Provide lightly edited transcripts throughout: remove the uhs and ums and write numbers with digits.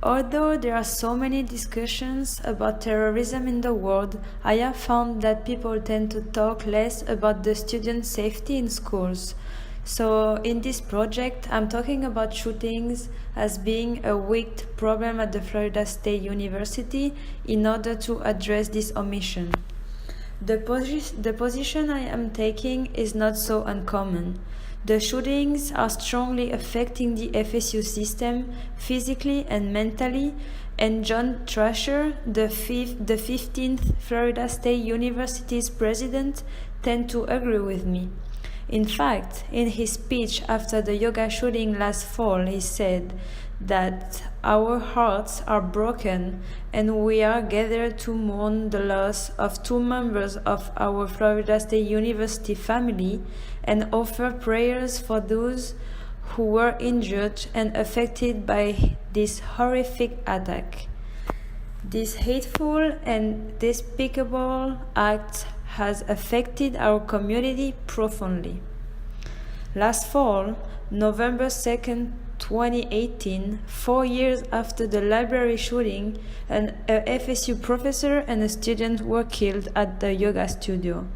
Although there are so many discussions about terrorism in the world, I have found that people tend to talk less about the student safety in schools. So in this project, I'm talking about shootings as being a wicked problem at the Florida State University in order to address this omission. The position I am taking is not so uncommon. The shootings are strongly affecting the FSU system physically and mentally, and John Trasher, the 15th Florida State University's president, tend to agree with me. In fact, in his speech after the yoga shooting last fall, he said that our hearts are broken and we are gathered to mourn the loss of 2 members of our Florida State University family and offer prayers for those who were injured and affected by this horrific attack. This hateful and despicable act has affected our community profoundly. Last fall, November 2nd, 2018, 4 years after the library shooting, a FSU professor and a student were killed at the yoga studio.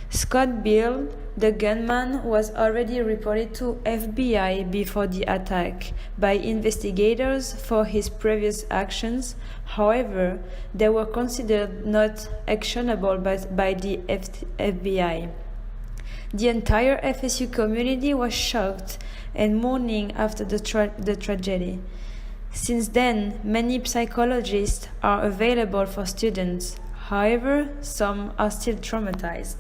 Scott Beall, the gunman, was already reported to FBI before the attack by investigators for his previous actions. However, they were considered not actionable by the FBI. The entire FSU community was shocked and mourning after the tragedy. Since then, many psychologists are available for students. However, some are still traumatized.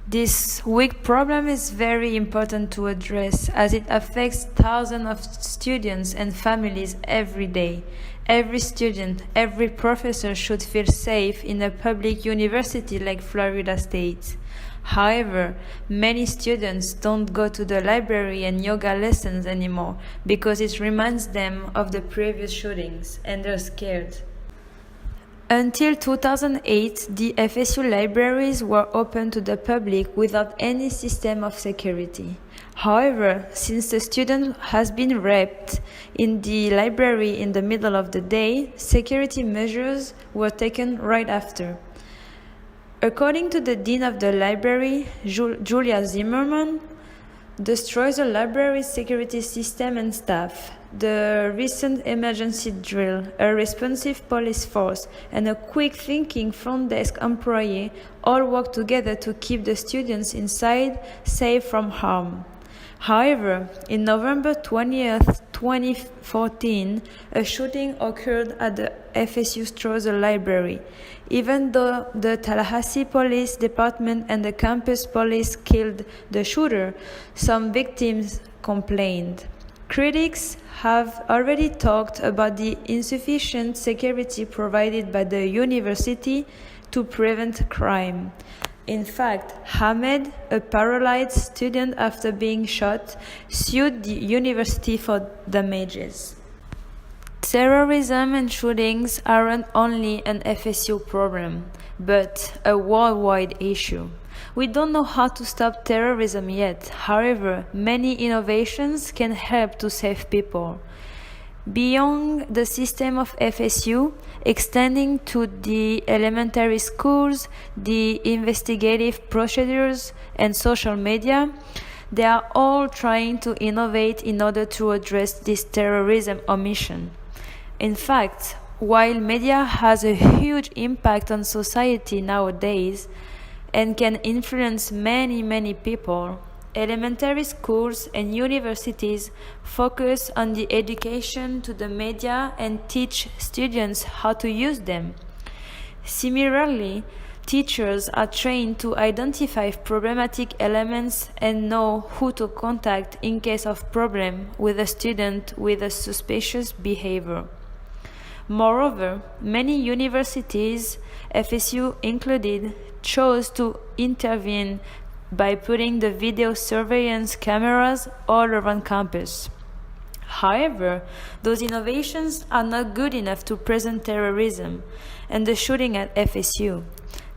This weak problem is very important to address as it affects thousands of students and families every day. Every student, every professor should feel safe in a public university like Florida State. However, many students don't go to the library and yoga lessons anymore because it reminds them of the previous shootings and they're scared. Until 2008, the FSU libraries were open to the public without any system of security. However, since the student has been raped in the library in the middle of the day, security measures were taken right after. According to the dean of the library, Julia Zimmerman, destroys the library's security system and staff. The recent emergency drill, a responsive police force, and a quick-thinking front desk employee all work together to keep the students inside safe from harm. However, in November 20th, 2014, a shooting occurred at the FSU Strozer Library. Even though the Tallahassee Police Department and the campus police killed the shooter, some victims complained. Critics have already talked about the insufficient security provided by the university to prevent crime. In fact, Hamed, a paralyzed student after being shot, sued the university for damages. Terrorism and shootings aren't only an FSU problem, but a worldwide issue. We don't know how to stop terrorism yet. However, many innovations can help to save people. Beyond the system of FSU, extending to the elementary schools, the investigative procedures, and social media, they are all trying to innovate in order to address this terrorism omission. In fact, while media has a huge impact on society nowadays and can influence many people, elementary schools and universities focus on the education to the media and teach students how to use them. Similarly, teachers are trained to identify problematic elements and know who to contact in case of problem with a student with a suspicious behavior. Moreover, many universities, FSU included, chose to intervene by putting the video surveillance cameras all around campus. However, those innovations are not good enough to prevent terrorism and the shooting at FSU.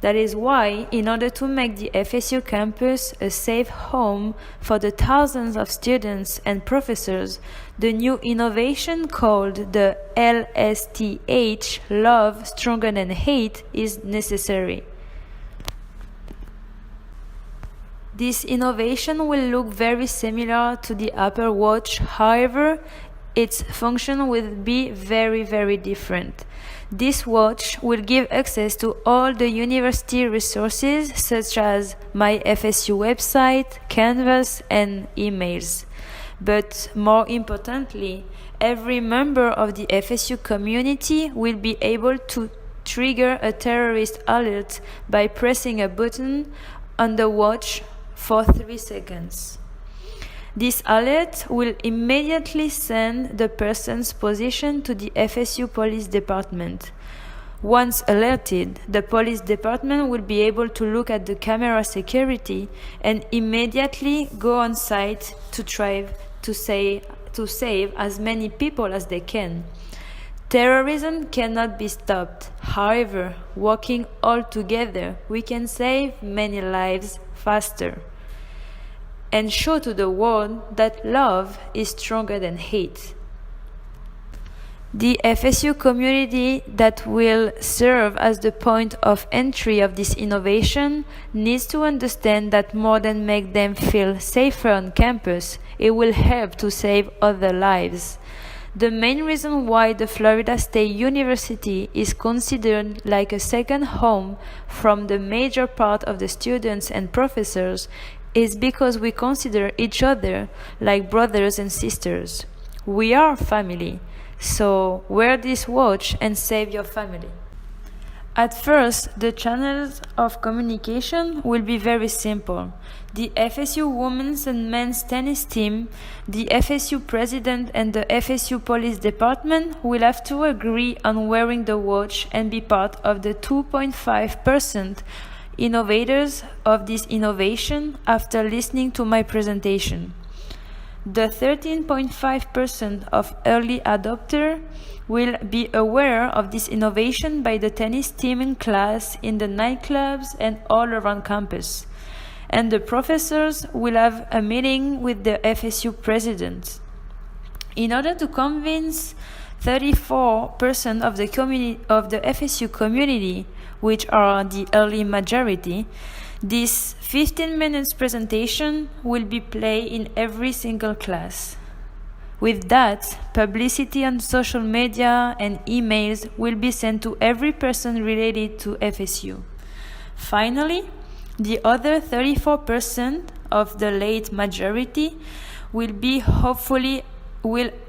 That is why, in order to make the FSU campus a safe home for the thousands of students and professors, the new innovation called the LSTH, Love Stronger Than Hate, is necessary. This innovation will look very similar to the Apple Watch, however, its function will be very, very different. This watch will give access to all the university resources such as my FSU website, Canvas, and emails. But more importantly, every member of the FSU community will be able to trigger a terrorist alert by pressing a button on the watch for 3 seconds. This alert will immediately send the person's position to the FSU police department. Once alerted, the police department will be able to look at the camera security and immediately go on site to try to save as many people as they can. Terrorism cannot be stopped. However, working all together, we can save many lives faster and show to the world that love is stronger than hate. The FSU community that will serve as the point of entry of this innovation needs to understand that more than make them feel safer on campus, it will help to save other lives. The main reason why the Florida State University is considered like a second home from the major part of the students and professors is because we consider each other like brothers and sisters. We are family, so wear this watch and save your family. At first, the channels of communication will be very simple. The FSU women's and men's tennis team, the FSU president, and the FSU police department will have to agree on wearing the watch and be part of the 2.5% innovators of this innovation after listening to my presentation. The 13.5% of early adopter will be aware of this innovation by the tennis team in class, in the nightclubs, and all around campus. And the professors will have a meeting with the FSU president. In order to convince 34% of the FSU community, which are the early majority, this 15 minutes presentation will be played in every single class. With that, publicity on social media and emails will be sent to every person related to FSU. Finally, the other 34% of the late majority will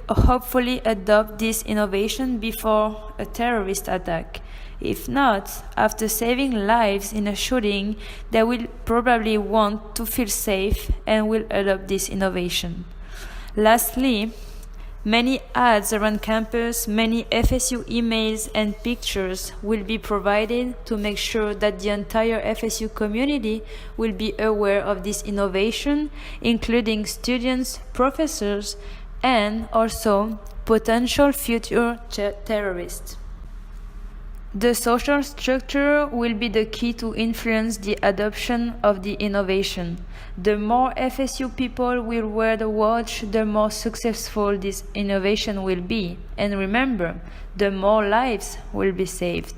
hopefully adopt this innovation before a terrorist attack. If not, after saving lives in a shooting, they will probably want to feel safe and will adopt this innovation. Lastly, many ads around campus, many FSU emails and pictures will be provided to make sure that the entire FSU community will be aware of this innovation, including students, professors, and also potential future terrorists. The social structure will be the key to influence the adoption of the innovation. The more FSU people will wear the watch, the more successful this innovation will be. And remember, the more lives will be saved.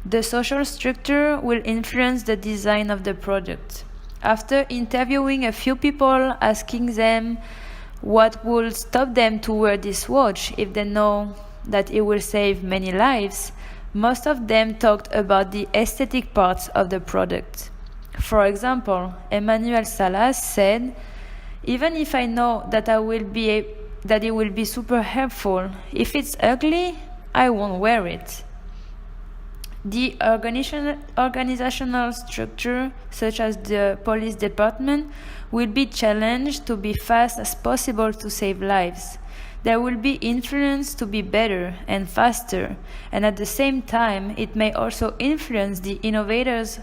The social structure will influence the design of the product. After interviewing a few people, asking them what would stop them to wear this watch if they know that it will save many lives, most of them talked about the aesthetic parts of the product. For example, Emmanuel Salas said, "Even if I know that it will be super helpful, if it's ugly, I won't wear it." The organizational structure, such as the police department, will be challenged to be fast as possible to save lives. There will be influence to be better and faster, and at the same time, it may also influence the innovators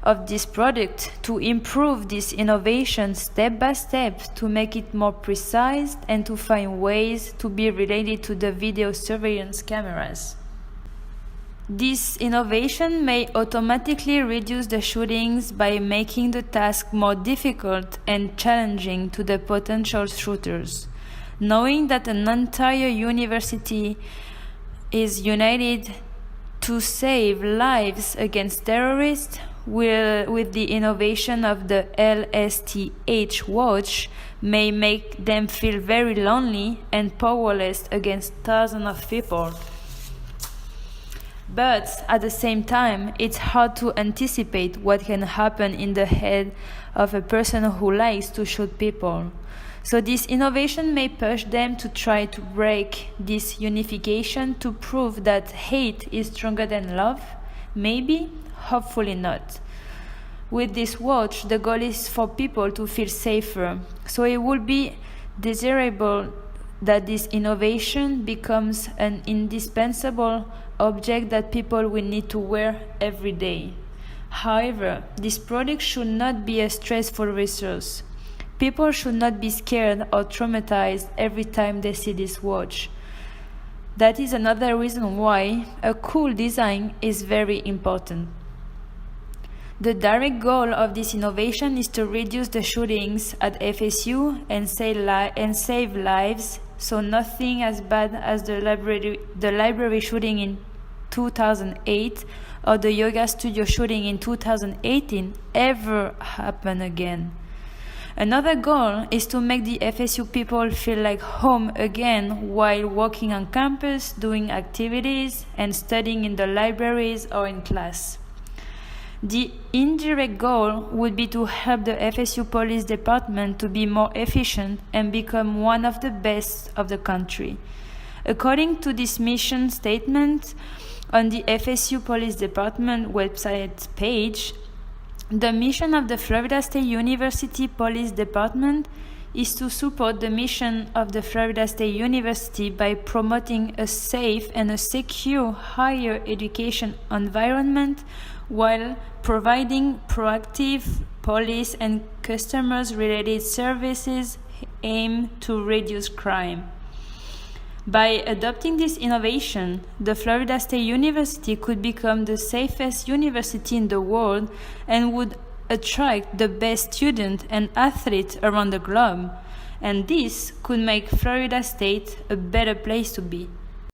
of this product to improve this innovation step by step to make it more precise and to find ways to be related to the video surveillance cameras. This innovation may automatically reduce the shootings by making the task more difficult and challenging to the potential shooters. Knowing that an entire university is united to save lives against terrorists, with the innovation of the LSTH watch, may make them feel very lonely and powerless against thousands of people. But at the same time, it's hard to anticipate what can happen in the head of a person who likes to shoot people. So this innovation may push them to try to break this unification to prove that hate is stronger than love. Maybe, hopefully not. With this watch, the goal is for people to feel safer. So it would be desirable that this innovation becomes an indispensable object that people will need to wear every day. However, this product should not be a stressful resource. People should not be scared or traumatized every time they see this watch. That is another reason why a cool design is very important. The direct goal of this innovation is to reduce the shootings at FSU and save lives, so nothing as bad as the library shooting in 2008 or the yoga studio shooting in 2018 ever happen again. Another goal is to make the FSU people feel like home again while walking on campus, doing activities, and studying in the libraries or in class. The indirect goal would be to help the FSU Police Department to be more efficient and become one of the best of the country. According to this mission statement on the FSU Police Department website page, the mission of the Florida State University Police Department is to support the mission of the Florida State University by promoting a safe and a secure higher education environment while providing proactive police and customers-related services aimed to reduce crime. By adopting this innovation, the Florida State University could become the safest university in the world and would attract the best students and athletes around the globe. And this could make Florida State a better place to be.